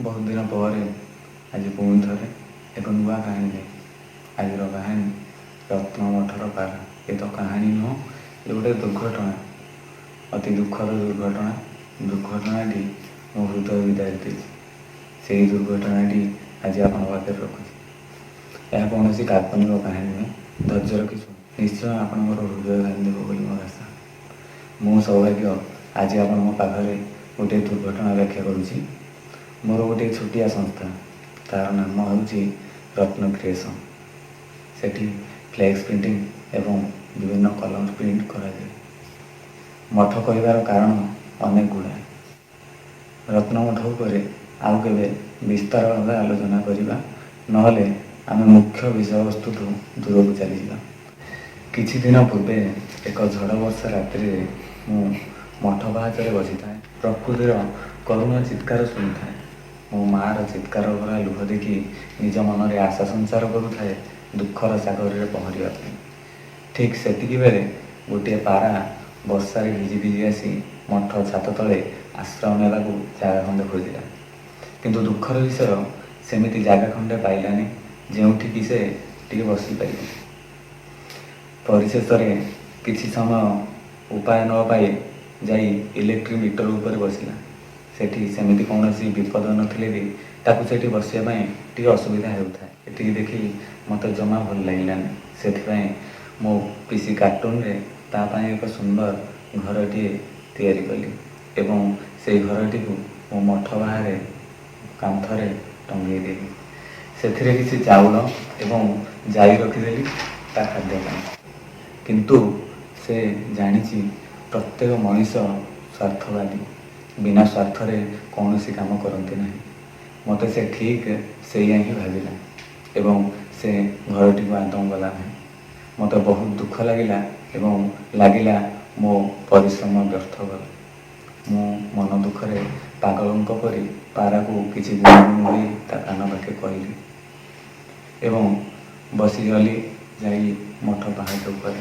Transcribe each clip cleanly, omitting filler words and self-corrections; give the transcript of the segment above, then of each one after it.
बहुत दिन पर आज पुणी थे एक नुआ कहानी नहीं। आज कहानी रत्नमठर पारा। ये तो कहानी नुह, ये गोटे दुर्घटना, अति दुखद दुर्घटना। दुर्घटनाटी मो हृदय विदारी देती। से दुर्घटनाटी आज आप पाखे रखुच्छी। यह कौन काल्पनिक कहानी नुहे, धैर्य रखी निश्चय आपंकर हृदय गांधीदेव बोली मोर आशा। मो सौभाग्य आज आप पाखे गोटे दुर्घटना व्याख्या करुच्ची। मोर गोटे छोटिया संस्था, तार नाम हूँ रत्न क्रिएशन। सेठी फ्लेक्स प्रिंटिंग एवं विभिन्न कलम प्रिंट कराए। मठ कहबार कारण अनेक गुड़ाए। रत्नमठ उपर आउ केबे विस्तार भाव आलोचना करवा, नहले आम मुख्य विषय वस्तु दूर को चली जावा। किछि दिन पूर्वे एक झड़ वर्षा रात्रि मु मठ पाहाचरे बसी था। प्रकृतिर करुण चित्कार शुणी था। मो मार चित्कार भरा लुह देखी निज मन में आशा संचार करुए दुखर सागर में पहरिया। ठीक सेतिकी बेले गोटे पारा वर्षा भिजी भिजी आसी मठ छात तले आश्रय नेबा जगह खंडे खोजिला। किंतु दुखर विषय सेमिति जगह खंडे पाइलानी जोठिकी से टिके बसी पार। परिशेष किछि समय उपाय न पाई जाई इलेक्ट्रिक मीटर उपर बसिला। सेठी सेमिति कौनसी विपद नथिले भी ताकू सेठी बसिया टी असुविधा होता है। एतिकी देखी मत जमा भल लगिलानी। सेथिपाई मो पीसी कार्टून रे तापाई एक सुंदर घरटीए तैयारी कली एवं से घरटी को मो मठ बाहर कांथरे टंगे देली। सेथिरे किछि चाउल एवं जाई रखिदेली ता खाद्य पाई। किंतु से जानिछि प्रत्येक मनीष स्वार्थवादी, बिना स्वार्थरे कौन सी काम करती ना। मत से ठीक से ही भाविला एवं से घरटी को आदौ गला ना। मत बहुत दुख लगिला एवं लगिला मो परिश्रम व्यर्थ गला। मु मन दुखरे पागलों परी पारा को किसी गुणगुण ता कान पाखे कहली एवं बसीगली जाई मठ पहाड़ उपर।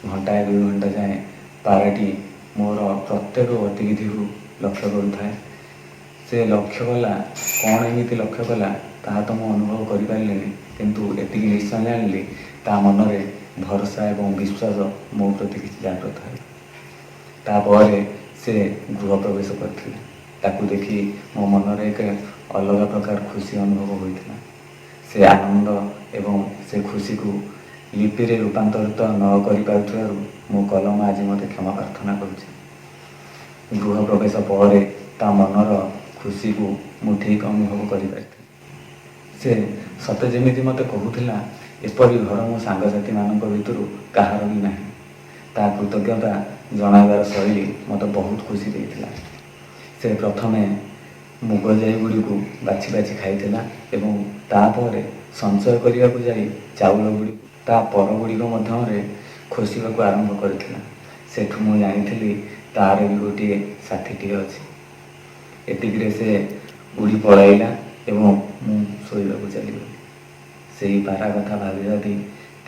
घंटाए 2 घंटा जाए पाराटी मोर प्रत्येक गतिविधि को लक्ष्य करुए। से लक्ष्य कला कौन एमती लक्ष्य कला ता तो मुझे अनुभव करें, किंतु एति निश्चय जानी ता मन में भरोसा एवं विश्वास मो प्रति किसी जागृत है। तापर से गृह प्रवेश कर देखी मो मन में एक अलग प्रकार खुशी अनुभव होता। से आनंद एवं से खुशी को लिपि रे रूपांतरित न कर मो कलम आज मत क्षमा प्रार्थना करुच्ची। गृह प्रवेश पर ता मनर खुशी को मु ठीक अनुभव कर से सते जमी मत कहूला एपरी घर मो सांगसाथी मान भर कहार भी ना। ता कृतज्ञता जनाइबार शैली मत बहुत खुशी देता। से प्रथमे मुग जाई गुड़ी को बाछी बाछी खाई एवं तापर संचय करने को जाई चाउल गुड़ी ता पर गुड़िक मध्य खोसिबा आरंभ करथिला। सेठु मु जानी तार भी गोटे साथीटी अच्छी। एतिक से उड़ी पड़ाइला एवं मु शोइबा को चलीगली। से ही पारा कथा भावी भावी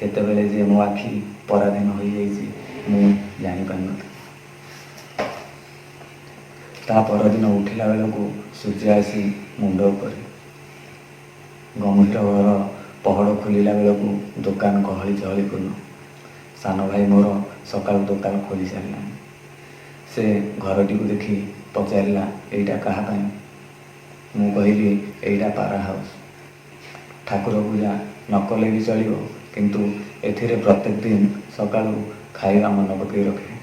केतेबेले जे मो आखि पराधीन हो जाइए मु जानी पारि नथि। ता परदिन उठिला बेल को सूर्य आसी मुंड उपर। गंभीर घर पहड़ खोलिला बेल को दुकान गहली चहली पूर्ण। सान भाई मोर सकाल दुकान खोली सारा। से घरटी को देखी पचारा एटा कहाँ। मु कहली एटा पारा हाउस। ठाकुर पूजा नकले भी चलो, किंतु एथिरे प्रत्येक दिन सका खाଇବା मन पकई रखे।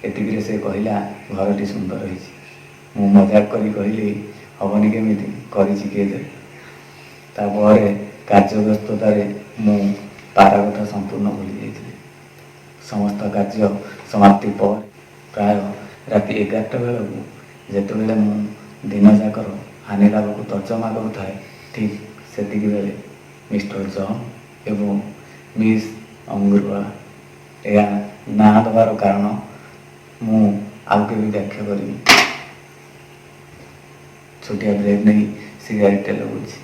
एतिक से कहला घरटी सुंदर रही। मु मजाक करी कहली हबनी केमिति करिछि किए जाए। तापर कार्य व्यस्ततार मु पारा कथा संपूर्ण भूली जाइए। समस्त कार्य समाप्ति पर प्राय राति 11टा बेल को जितेबाला मु दिन जाकर हानि लाभ को तर्जमा करुए, ठीक सेतिकी बेले मिस्टर जॉन एवं मिस अंगुरवाला या ना दबार कारण मु आउ के भी व्याख्या करी। छोटिया ब्रेक नहीं सिगारेट लगुच।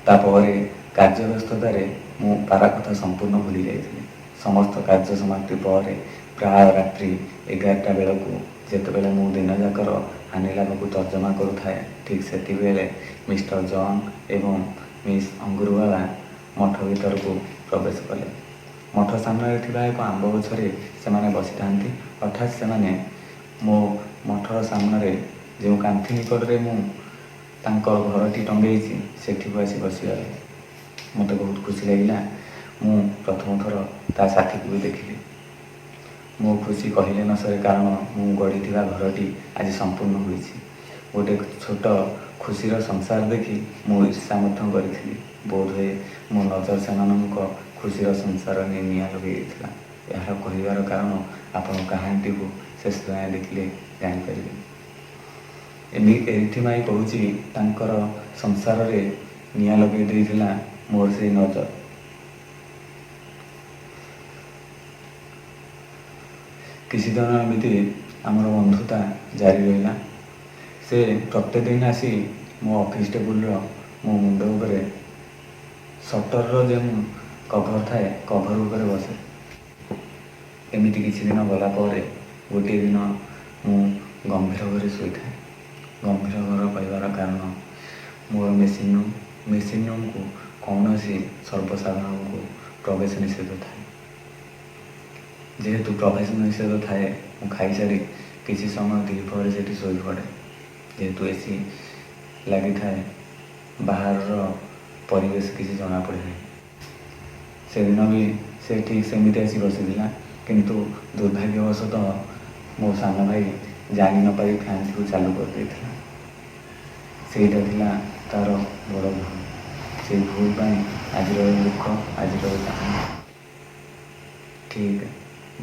ତାପରେ କାର୍ଯ୍ୟ ବ୍ୟସ୍ତତାରେ ମୁଁ ପାରା କଥା ସମ୍ପୂର୍ଣ୍ଣ ଭୁଲି ଯାଇଥିଲି। ସମସ୍ତ କାର୍ଯ୍ୟ ସମାପ୍ତି ପରେ ପ୍ରାୟ ରାତ୍ରି 11ଟା ବେଳକୁ ଯେତେବେଳେ ମୁଁ ଦିନଯାକର ହାନିଲାଭକୁ ତର୍ଜମା କରୁଥାଏ, ଠିକ୍ ସେତିକିବେଳେ ମିଷ୍ଟର ଜନ୍ ଏବଂ ମିସ୍ ଅଙ୍ଗୁରବାଲା ମଠ ଭିତରକୁ ପ୍ରବେଶ କଲେ। ମଠ ସାମ୍ନାରେ ଥିବା ଏକ ଆମ୍ବ ଗଛରେ ସେମାନେ ବସିଥାନ୍ତି। ହଠାତ୍ ସେମାନେ ମୋ ମଠର ସାମ୍ନାରେ ଯେଉଁ କାନ୍ଥି ନିକଟରେ ମୁଁ ତାଙ୍କର ଘରଟି ଟଙ୍ଗେଇଛି ସେଠିକୁ ଆସି ବସିଗଲେ। ମୋତେ ବହୁତ ଖୁସି ଲାଗିଲା। ମୁଁ ପ୍ରଥମ ଥର ତା ସାଥିକୁ ବି ଦେଖିଲି। ମୋ ଖୁସି କହିଲେ ନ ସରେ, କାରଣ ମୁଁ ଗଢ଼ିଥିବା ଘରଟି ଆଜି ସମ୍ପୂର୍ଣ୍ଣ ହୋଇଛି। ଗୋଟେ ଛୋଟ ଖୁସିର ସଂସାର ଦେଖି ମୁଁ ଈର୍ଷା ମଧ୍ୟ କରିଥିଲି। ବୋଧହୁଏ ମୋ ନଜର ସେମାନଙ୍କ ଖୁସିର ସଂସାର ନେଇ ନିଆଁ ଲଗାଇ ଦେଇଥିଲା। ଏହାର କହିବାର କାରଣ ଆପଣ କାହାଣୀଟିକୁ ଶେଷ ଯାଏଁ ଦେଖିଲେ ଜାଣିପାରିବେ। ଏଥିପାଇଁ କହୁଛି, ତାଙ୍କର ସଂସାରରେ ନିଆଁ ଲଗାଇ ଦେଇଥିଲା ମୋର ସେଇ ନଜର। କିଛି ଦିନ ଏମିତି ଆମର ବନ୍ଧୁତା ଜାରି ରହିଲା। ସେ ପ୍ରତ୍ୟେକ ଦିନ ଆସି ମୋ ଅଫିସ୍ ଟେବୁଲର ମୋ ମୁଣ୍ଡ ଉପରେ ସଟରର ଯେଉଁ କଭର ଥାଏ, କଭର ଉପରେ ବସେ। ଏମିତି କିଛି ଦିନ ଗଲା ପରେ ଗୋଟିଏ ଦିନ ମୁଁ ଗମ୍ଭୀର ଘରେ ଶୋଇଥାଏ। ଗମ୍ଭୀର ଘର କହିବାର କାରଣ, ମୋର ମେସିନ୍ ରୁମ୍କୁ କୌଣସି ସର୍ବସାଧାରଣଙ୍କୁ ପ୍ରବେଶ ନିଷେଧ ଥାଏ। ଯେହେତୁ ପ୍ରବେଶ ନିଷେଧ ଥାଏ, ମୁଁ ଖାଇସାରି କିଛି ସମୟ ଦ୍ୱିପହରେ ସେଠି ଶୋଇପଡ଼େ। ଯେହେତୁ ଏସି ଲାଗିଥାଏ, ବାହାରର ପରିବେଶ କିଛି ଜଣାପଡ଼େ ନାହିଁ। ସେଦିନ ବି ସେ ଠିକ୍ ସେମିତି ଆସି ବସିଥିଲା, କିନ୍ତୁ ଦୁର୍ଭାଗ୍ୟବଶତଃ ମୋ ସାନ ଭାଇ ଜାଣି ନ ପାରି ଫ୍ୟାନ୍ଟିକୁ ଚାଲୁ କରିଦେଇଥିଲା। ସେଇଟା ଥିଲା ତା'ର ବଡ଼ ଭୁଲ। ସେଇ ଭୁଲ ପାଇଁ ଆଜିର ଏ ଦୁଃଖ, ଆଜିର ଏ କାହାଣୀ। ଠିକ୍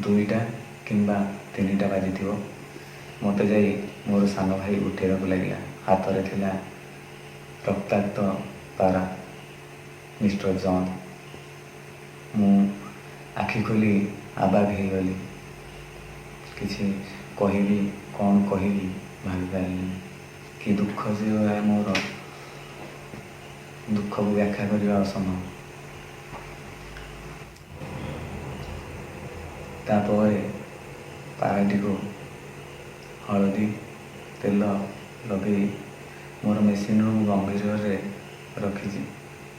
2ଟା କିମ୍ବା 3ଟା ବାଜିଥିବ, ମୋତେ ଯାଇ ମୋର ସାନ ଭାଇ ଉଠାଇବାକୁ ଲାଗିଲା। ହାତରେ ଥିଲା ରକ୍ତାକ୍ତ ପାରା। ମିଷ୍ଟର ଜନ୍। ମୁଁ ଆଖି ଖୋଲି ଆବାକ୍ ହେଇଗଲି। କିଛି କହିବି, କ'ଣ କହିବି ଭାବିପାରିଲିନି। କି ଦୁଃଖ ଯେ ମୋର, ଦୁଃଖକୁ ବ୍ୟାଖ୍ୟା କରିବା ଅସମ୍ଭବ। ତାପରେ ପାରାଟିକୁ ହଳଦୀ ତେଲ ଲଗେଇ ମୋର ମେସିନ୍ ରୁମ୍ ଗମ୍ଭୀରରେ ରଖିଛି।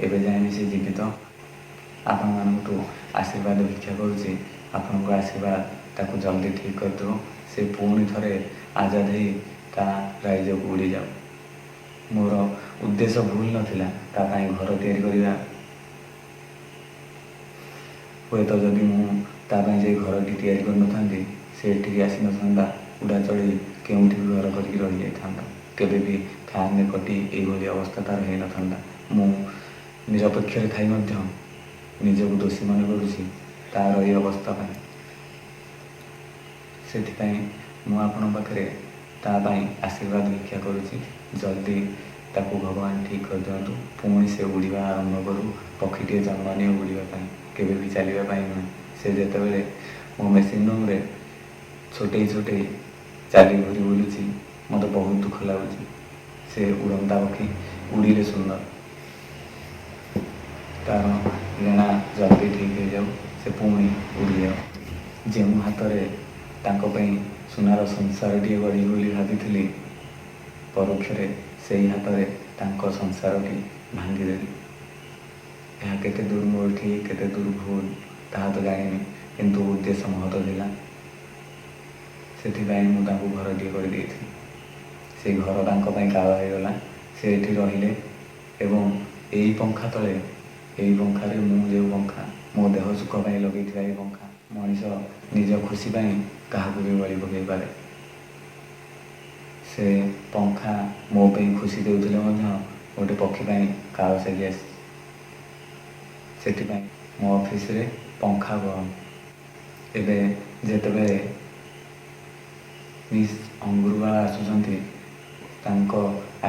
ଏବେ ଯାଏଁ ବି ସେ ଜୀବିତ। ଆପଣମାନଙ୍କଠୁ ଆଶୀର୍ବାଦ ଭିକ୍ଷା କରୁଛି। ଆପଣଙ୍କ ଆଶୀର୍ବାଦ ତାକୁ ଜଲ୍ଦି ଠିକ୍ କରିଦେବ। ସେ ପୁଣି ଥରେ ଆଜାଦ ହେଇ ତା ରାଇଜକୁ ଉଡ଼ିଯାଉ। ମୋର ଉଦ୍ଦେଶ୍ୟ ଭୁଲ ନଥିଲା ତା ପାଇଁ ଘର ତିଆରି କରିବା। ହୁଏତ ଯଦି ମୁଁ ତା ପାଇଁ ଯାଇ ଘରଟି ତିଆରି କରିନଥାନ୍ତି, ସେ ଏଠିକି ଆସିନଥାନ୍ତା। ଉଡ଼ା ଚଢ଼ି କେଉଁଠି ବି ଘର କରିକି ରହିଯାଇଥାନ୍ତା। କେବେ ବି ଫ୍ୟାନ୍ରେ କଟି ଏଇଭଳି ଅବସ୍ଥା ତା'ର ହେଇନଥାନ୍ତା। ମୁଁ ନିରପେକ୍ଷରେ ଥାଇ ମଧ୍ୟ ନିଜକୁ ଦୋଷୀ ମନେ କରୁଛି ତା'ର ଏଇ ଅବସ୍ଥା ପାଇଁ। ସେଥିପାଇଁ ମୁଁ ଆପଣଙ୍କ ପାଖରେ ତା ପାଇଁ ଆଶୀର୍ବାଦ ଭିକ୍ଷା କରୁଛି। ଜଲ୍ଦି ତାକୁ ଭଗବାନ ଠିକ୍ କରିଦିଅନ୍ତୁ। ପୁଣି ସେ ଉଡ଼ିବା ଆରମ୍ଭ କରୁ। ପକ୍ଷୀଟିଏ ଜନ୍ମ ନିଏ ଉଡ଼ିବା ପାଇଁ, କେବେ ବି ଚାଲିବା ପାଇଁ ନୁହେଁ। ସେ ଯେତେବେଳେ ମୋ ମେସିନ୍ ରୁମ୍ରେ ଛୋଟେଇ ଛୋଟେଇ ଚାଲି ଘୁରି ବୁଲୁଛି, ମୋତେ ବହୁତ ଦୁଃଖ ଲାଗୁଛି। ସେ ଉଡ଼ନ୍ତା ପକ୍ଷୀ, ଉଡ଼ିଲେ ସୁନ୍ଦର। ତା'ର ଲେଣା ଜଲ୍ଦି ଠିକ୍ ହେଇଯାଉ, ସେ ପୁଣି ଉଡ଼ିଯାଉ। ଯେଉଁ ହାତରେ ତାଙ୍କ ପାଇଁ ସୁନାର ସଂସାରଟିଏ ଗଢ଼ିବି ବୋଲି ଭାବିଥିଲି, ପରୋକ୍ଷରେ ସେଇ ହାତରେ ତାଙ୍କ ସଂସାରଟି ଭାଙ୍ଗିଦେଲି। ଏହା କେତେ ଦୂର ମୋର ଠିକ୍, କେତେ ଦୂର ଭୁଲ ତାହା ତ ଜାଣିନି, କିନ୍ତୁ ଉଦ୍ଦେଶ୍ୟ ମହତ ଥିଲା। ସେଥିପାଇଁ ମୁଁ ତାଙ୍କୁ ଘରଟିଏ କରିଦେଇଥିଲି। ସେଇ ଘର ତାଙ୍କ ପାଇଁ କାଳ ହେଇଗଲା। ସେ ଏଠି ରହିଲେ ଏବଂ ଏଇ ପଙ୍ଖା ତଳେ, ଏଇ ପଙ୍ଖାରେ, ମୁଁ ଯେଉଁ ପଙ୍ଖା, ମୋ ଦେହ ସୁଖ ପାଇଁ ଲଗେଇଥିବା ଏଇ ପଙ୍ଖା, ମଣିଷ ନିଜ ଖୁସି ପାଇଁ କାହାକୁ ବି ବଳି ପକାଇ ପାରେ। ସେ ପଙ୍ଖା ମୋ ପାଇଁ ଖୁସି ଦେଉଥିଲେ ମଧ୍ୟ ଗୋଟେ ପକ୍ଷୀ ପାଇଁ କାଳ ସାଜି ଆସିଛି। ସେଥିପାଇଁ ମୋ ଅଫିସରେ ପଙ୍ଖା ବନ୍ଦ। ଏବେ ଯେତେବେଳେ ମିସ୍ ଅଙ୍ଗୁରବାଲା ଆସୁଛନ୍ତି, ତାଙ୍କ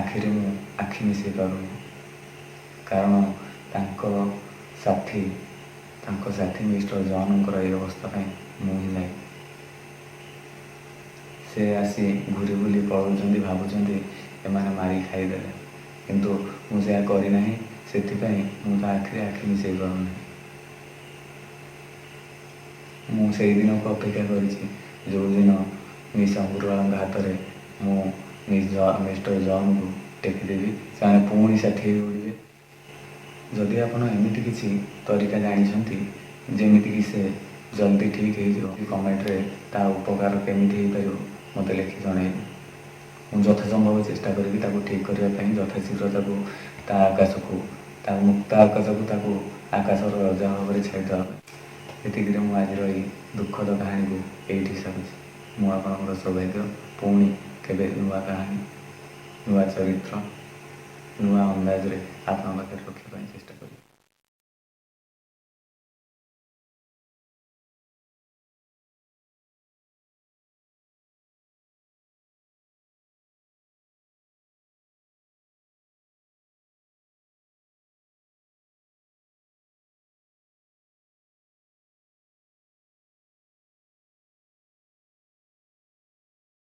ଆଖିରେ ମୁଁ ଆଖି ମିଶାଇ ପାରୁନି। କାରଣ ତାଙ୍କ ସାଥୀ ମିଷ୍ଟର ଜନ୍ଙ୍କର ଏହି ଅବସ୍ଥା ପାଇଁ ମୁଁ ହିଁ ଦାୟୀ। ସେ ଆସି ଘୁରି ବୁଲି ପଳାଉଛନ୍ତି, ଭାବୁଛନ୍ତି ଏମାନେ ମାରି ଖାଇଦେଲେ। କିନ୍ତୁ ମୁଁ ସେୟା କରିନାହିଁ। ସେଥିପାଇଁ ମୁଁ ତା ଆଖିରେ ଆଖି ମିଶାଇ ପାରୁନାହିଁ। ମୁଁ ସେଇଦିନକୁ ଅପେକ୍ଷା କରିଛି ଯେଉଁଦିନ ମିସ୍ ଅମୃତବାଳାଙ୍କ ହାତରେ ମୁଁ ମିଷ୍ଟର ଜନ୍କୁ ଟେକିଦେବି, ସେମାନେ ପୁଣି ଷାଠିଏ ଉଡ଼ିବେ। ଯଦି ଆପଣ ଏମିତି କିଛି ତରିକା ଜାଣିଛନ୍ତି ଯେମିତିକି ସେ ଜଲ୍ଦି ଠିକ୍ ହେଇଯିବ, କମେଣ୍ଟରେ ତା ଉପକାର କେମିତି ହେଇପାରିବ ମୋତେ ଲେଖି ଜଣାଇବେ। ମୁଁ ଯଥାସମ୍ଭବ ଚେଷ୍ଟା କରିବି ତାକୁ ଠିକ୍ କରିବା ପାଇଁ, ଯଥାଶୀଘ୍ର ତାକୁ ତା ଆକାଶକୁ, ତା ମୁକ୍ତ ଆକାଶକୁ ତାକୁ ଆକାଶର ରଜା ଭାବରେ ଛାଡ଼ିଦେବା ପାଇଁ। ଏତିକିରେ ମୁଁ ଆଜିର ଏହି ଦୁଃଖଦ କାହାଣୀକୁ ଏଇଠି ସାରୁଛି। ମୁଁ ଆପଣଙ୍କର ସୌଭାଗ୍ୟ। ପୁଣି କେବେ ନୂଆ କାହାଣୀ, ନୂଆ ଚରିତ୍ର, ନୂଆ ଅନ୍ଦାଜରେ ଆପଣଙ୍କ ପାଖରେ ରଖିବା ପାଇଁ ଚେଷ୍ଟା କରିବି।